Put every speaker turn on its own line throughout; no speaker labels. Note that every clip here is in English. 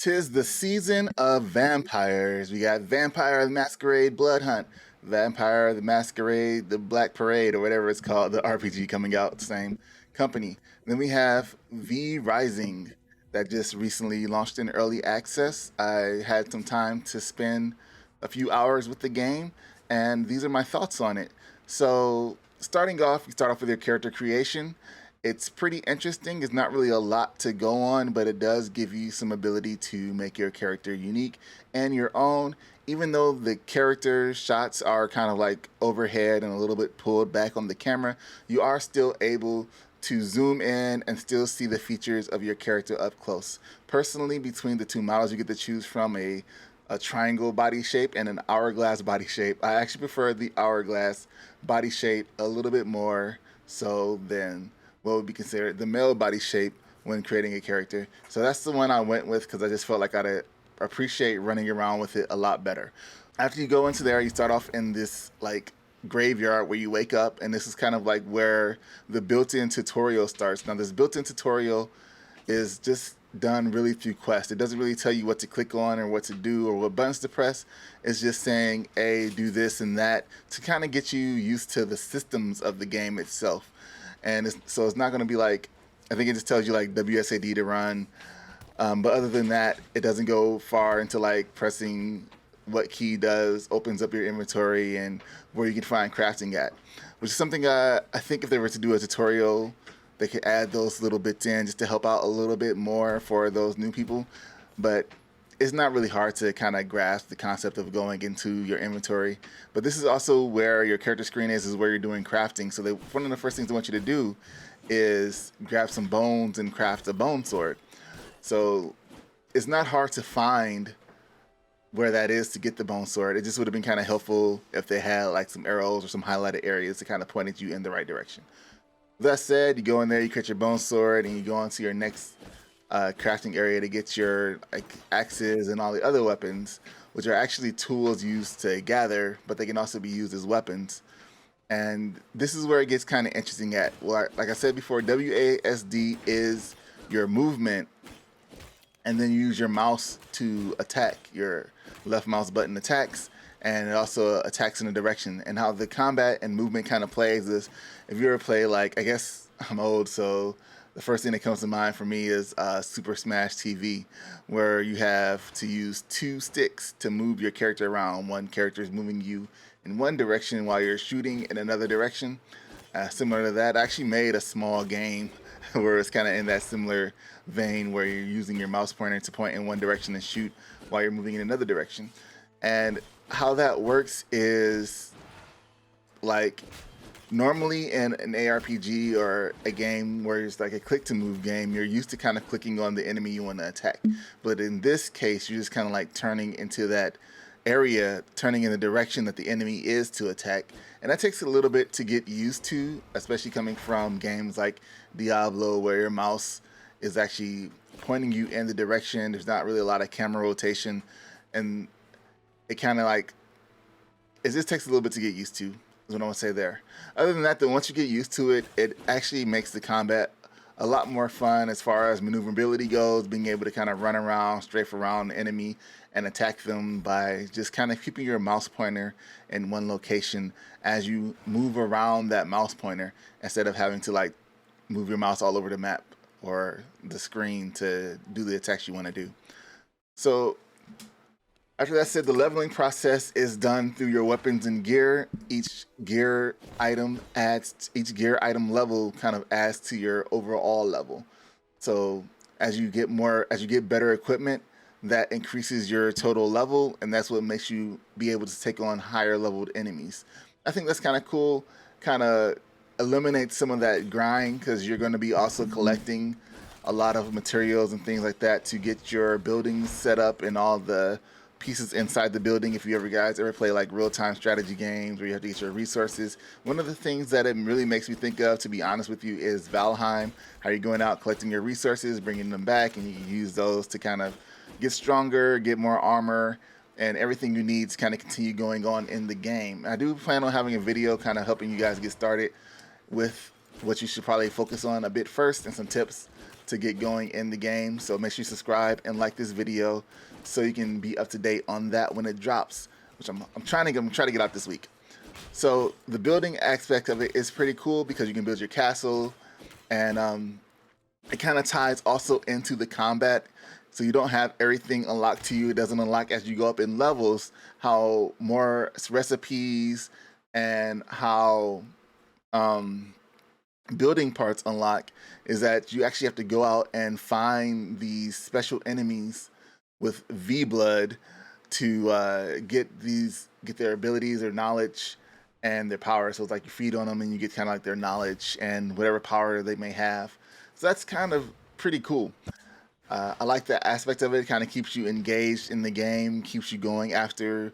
'Tis the season of vampires. We got Vampire the Masquerade Blood Hunt, Vampire the Masquerade the Black Parade, or whatever it's called, the RPG coming out, same company. Then we have V Rising that just recently launched in early access. I had some time to spend a few hours with the game, and these are my thoughts on it. So, starting off, you start off with your character creation. It's pretty interesting. It's not really a lot to go on, but it does give you some ability to make your character unique and your own. Even though the character shots are kind of like overhead and a little bit pulled back on the camera, you are still able to zoom in and still see the features of your character up close. Personally, between the two models, you get to choose from a triangle body shape and an hourglass body shape. I actually prefer the hourglass body shape a little bit more so than what would be considered the male body shape when creating a character. So that's the one I went with because I just felt like I'd appreciate running around with it a lot better. After you go into there, you start off in this like graveyard where you wake up, and this is kind of like where the built-in tutorial starts. Now, this built-in tutorial is just done really through quests. It doesn't really tell you what to click on or what to do or what buttons to press. It's just saying, hey, do this and that to kind of get you used to the systems of the game itself. And so it's not going to be like, I think it just tells you like WSAD to run. But other than that, it doesn't go far into like pressing what key does, opens up your inventory and where you can find crafting at, which is something I think if they were to do a tutorial, they could add those little bits in just to help out a little bit more for those new people. But it's not really hard to kind of grasp the concept of going into your inventory. But this is also where your character screen is where you're doing crafting. So one of the first things they want you to do is grab some bones and craft a bone sword. So it's not hard to find where that is to get the bone sword. It just would have been kind of helpful if they had like some arrows or some highlighted areas to kind of point you in the right direction. That said, you go in there, you create your bone sword, and you go on to your next crafting area to get your like axes and all the other weapons, which are actually tools used to gather, but they can also be used as weapons. And this is where it gets kind of interesting at. Well, like I said before, WASD is your movement, and then you use your mouse to attack. Your left mouse button attacks, and it also attacks in a direction. And how the combat and movement kind of plays is, if you ever play, like, I guess I'm old, so the first thing that comes to mind for me is Super Smash TV, where you have to use two sticks to move your character around. One character is moving you in one direction while you're shooting in another direction. Similar to that, I actually made a small game where it's kind of in that similar vein where you're using your mouse pointer to point in one direction and shoot while you're moving in another direction. And how that works is like normally in an ARPG or a game where it's like a click to move game, you're used to kind of clicking on the enemy you want to attack. But in this case, you're just kind of like turning into that area, turning in the direction that the enemy is to attack. And that takes a little bit to get used to, especially coming from games like Diablo, where your mouse is actually pointing you in the direction. There's not really a lot of camera rotation, and it kind of like, it just takes a little bit to get used to, is what I want to say there. Other than that, though, once you get used to it, it actually makes the combat a lot more fun as far as maneuverability goes, being able to kind of run around, strafe around the enemy and attack them by just kind of keeping your mouse pointer in one location as you move around that mouse pointer, instead of having to like move your mouse all over the map or the screen to do the attacks you want to do. So after that said, the leveling process is done through your weapons and gear. Each gear item level kind of adds to your overall level. So as you get better equipment, that increases your total level, and that's what makes you be able to take on higher leveled enemies. I think that's kind of cool. Kind of eliminates some of that grind, because you're going to be also collecting a lot of materials and things like that to get your buildings set up and all the pieces inside the building. If you guys ever play like real-time strategy games where you have to get your resources, one of the things that it really makes me think of, to be honest with you, is Valheim. How you're going out collecting your resources, bringing them back, and you use those to kind of get stronger, get more armor, and everything you need to kind of continue going on in the game. I do plan on having a video kind of helping you guys get started with what you should probably focus on a bit first, and some tips to get going in the game. So make sure you subscribe and like this video so you can be up to date on that when it drops, which I'm trying to get out this week. So the building aspect of it is pretty cool because you can build your castle, and it kind of ties also into the combat. So you don't have everything unlocked to you. It doesn't unlock as you go up in levels. How more recipes and how building parts unlock is that you actually have to go out and find these special enemies with V blood to get their abilities, their knowledge, and their power. So it's like you feed on them and you get kind of like their knowledge and whatever power they may have. So that's kind of pretty cool. I like that aspect of it. It kind of keeps you engaged in the game, keeps you going after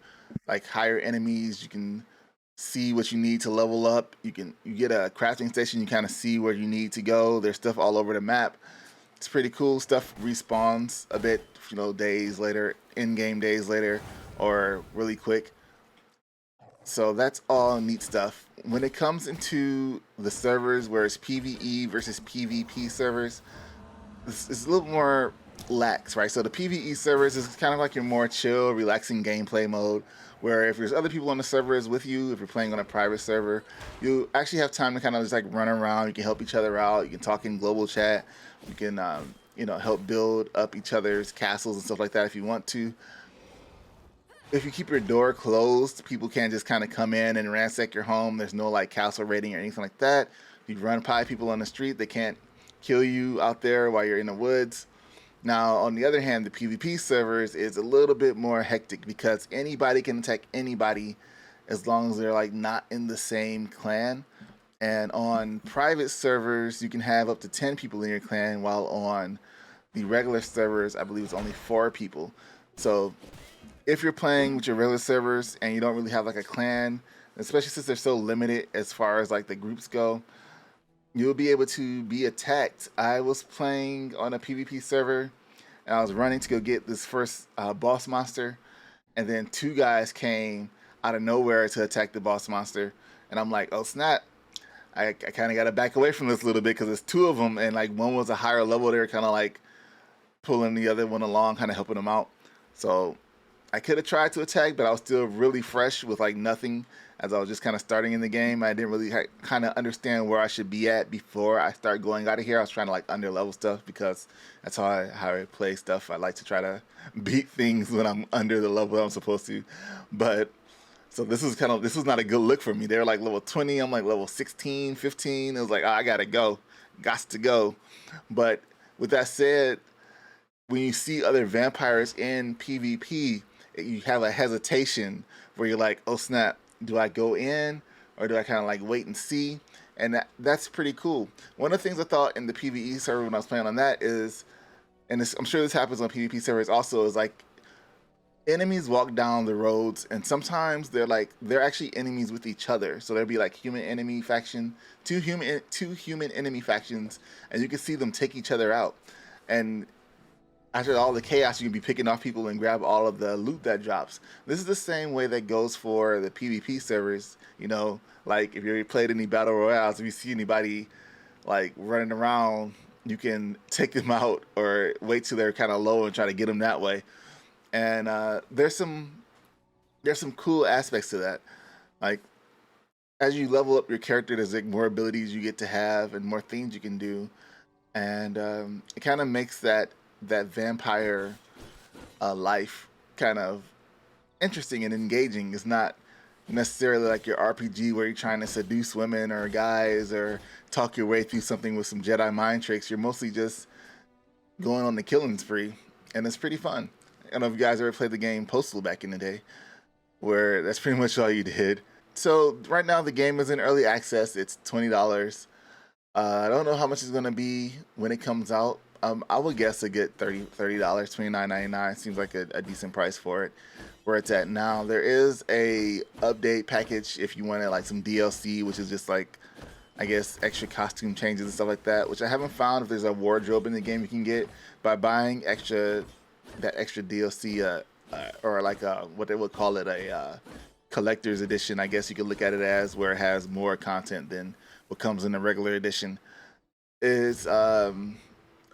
like higher enemies. You can see what you need to level up. You get a crafting station. You kind of see where you need to go. There's stuff all over the map. It's pretty cool. Stuff respawns a bit, days later, in-game days later, or really quick. So that's all neat stuff. When it comes into the servers where it's PvE versus PvP servers, it's a little more lax, right? So the PvE servers is kind of like your more chill, relaxing gameplay mode, where if there's other people on the servers with you, if you're playing on a private server, you actually have time to kind of just like run around. You can help each other out. You can talk in global chat. You can, help build up each other's castles and stuff like that if you want to. If you keep your door closed, people can't just kind of come in and ransack your home. There's no like castle raiding or anything like that. You run by people on the street, they can't kill you out there while you're in the woods. Now, on the other hand, the PvP servers is a little bit more hectic because anybody can attack anybody as long as they're like not in the same clan. And on private servers, you can have up to 10 people in your clan, while on the regular servers, I believe it's only 4 people. So if you're playing with your regular servers and you don't really have like a clan, especially since they're so limited as far as like the groups go, you'll be able to be attacked. I was playing on a PvP server and I was running to go get this first boss monster, and then 2 guys came out of nowhere to attack the boss monster, and I'm like, oh snap, I kind of got to back away from this a little bit because there's 2 of them, and like one was a higher level. They were kind of like pulling the other one along, kind of helping them out. So I could have tried to attack, but I was still really fresh with like nothing, as I was just kind of starting in the game. I didn't really kind of understand where I should be at before I start going out of here. I was trying to like under level stuff because that's how I play stuff. I like to try to beat things when I'm under the level I'm supposed to. But so this was not a good look for me. They were like level 20. I'm like level 16, 15. It was like, oh, I gotta go, got to go. But with that said, when you see other vampires in PvP, you have a hesitation where you're like, oh snap, do I go in or do I kind of like wait and see? And that's pretty cool. One of the things I thought in the PvE server when I was playing on that is, and I'm sure this happens on PvP servers also, is like enemies walk down the roads and sometimes they're actually enemies with each other. So there'll be like human enemy faction, two human enemy factions, and you can see them take each other out. And after all the chaos, you can be picking off people and grab all of the loot that drops. This is the same way that goes for the PvP servers. Like if you played any battle royales, if you see anybody like running around, you can take them out or wait till they're kind of low and try to get them that way. And there's some cool aspects to that. Like as you level up your character, there's like more abilities you get to have and more things you can do, and it kind of makes that vampire life kind of interesting and engaging. It's not necessarily like your RPG where you're trying to seduce women or guys or talk your way through something with some Jedi mind tricks. You're mostly just going on the killing spree, and it's pretty fun. I don't know if you guys ever played the game Postal back in the day, where that's pretty much all you did. So right now the game is in early access. It's $20. I don't know how much it's going to be when it comes out. I would guess a good $30, $29.99 seems like a decent price for it. Where it's at now, there is a update package if you wanted like some DLC, which is just like, I guess, extra costume changes and stuff like that, which I haven't found if there's a wardrobe in the game you can get by buying extra DLC or like what they would call it, a collector's edition, I guess you could look at it as, where it has more content than what comes in the regular edition. Is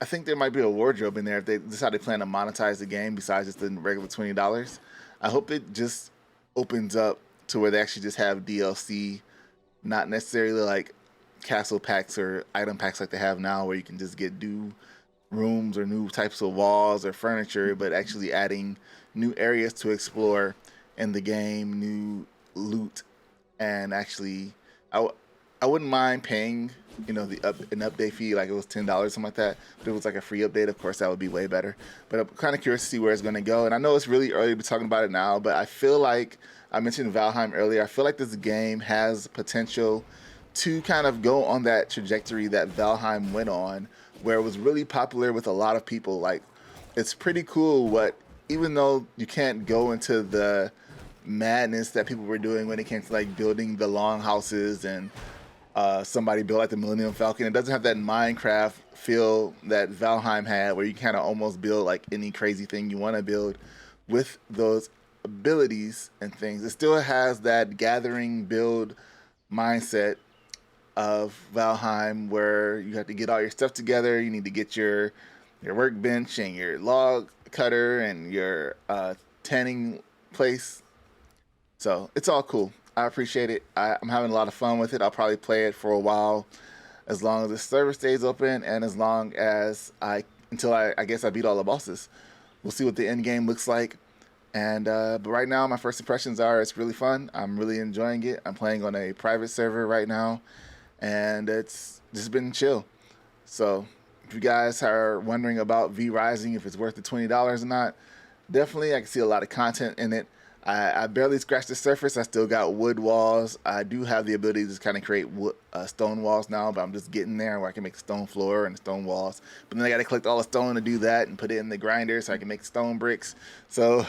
I think there might be a wardrobe in there if they decide they plan to monetize the game besides just the regular $20. I hope it just opens up to where they actually just have DLC, not necessarily like castle packs or item packs like they have now, where you can just get new rooms or new types of walls or furniture, but actually adding new areas to explore in the game, new loot, and actually, I, w- I wouldn't mind paying, an update fee, like it was $10, something like that. But if it was like a free update, of course, that would be way better. But I'm kind of curious to see where it's going to go. And I know it's really early to be talking about it now, but I feel like I mentioned Valheim earlier. I feel like this game has potential to kind of go on that trajectory that Valheim went on, where it was really popular with a lot of people. Like, it's pretty cool what, even though you can't go into the madness that people were doing when it came to like building the long houses and somebody built like the Millennium Falcon. It doesn't have that Minecraft feel that Valheim had, where you kind of almost build like any crazy thing you want to build with those abilities and things. It still has that gathering build mindset of Valheim, where you have to get all your stuff together. You need to get your workbench and your log cutter and your tanning place. So it's all cool. I appreciate it. I'm having a lot of fun with it. I'll probably play it for a while, as long as the server stays open and as long as until I guess I beat all the bosses. We'll see what the end game looks like. And but right now, my first impressions are it's really fun. I'm really enjoying it. I'm playing on a private server right now, and it's just been chill. So if you guys are wondering about V Rising, if it's worth the $20 or not, definitely I can see a lot of content in it. I barely scratched the surface. I still got wood walls. I do have the ability to just kind of create stone walls now, but I'm just getting there where I can make stone floor and stone walls. But then I got to collect all the stone to do that and put it in the grinder so I can make stone bricks. So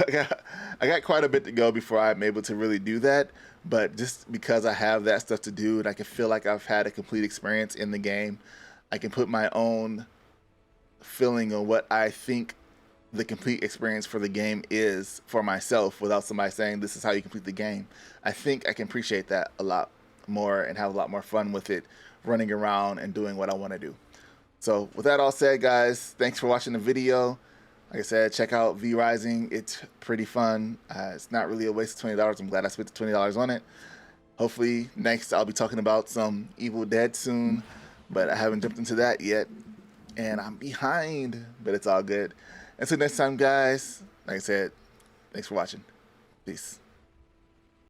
I got quite a bit to go before I'm able to really do that. But just because I have that stuff to do and I can feel like I've had a complete experience in the game, I can put my own feeling on what I think the complete experience for the game is for myself without somebody saying this is how you complete the game. I think I can appreciate that a lot more and have a lot more fun with it, running around and doing what I want to do. So with that all said, guys, thanks for watching the video. Like I said, check out V Rising. It's pretty fun. It's not really a waste of $20. I'm glad I spent the $20 on it. Hopefully next I'll be talking about some Evil Dead soon, but I haven't jumped into that yet. And I'm behind, but it's all good. Until next time, guys, like I said, thanks for watching. Peace.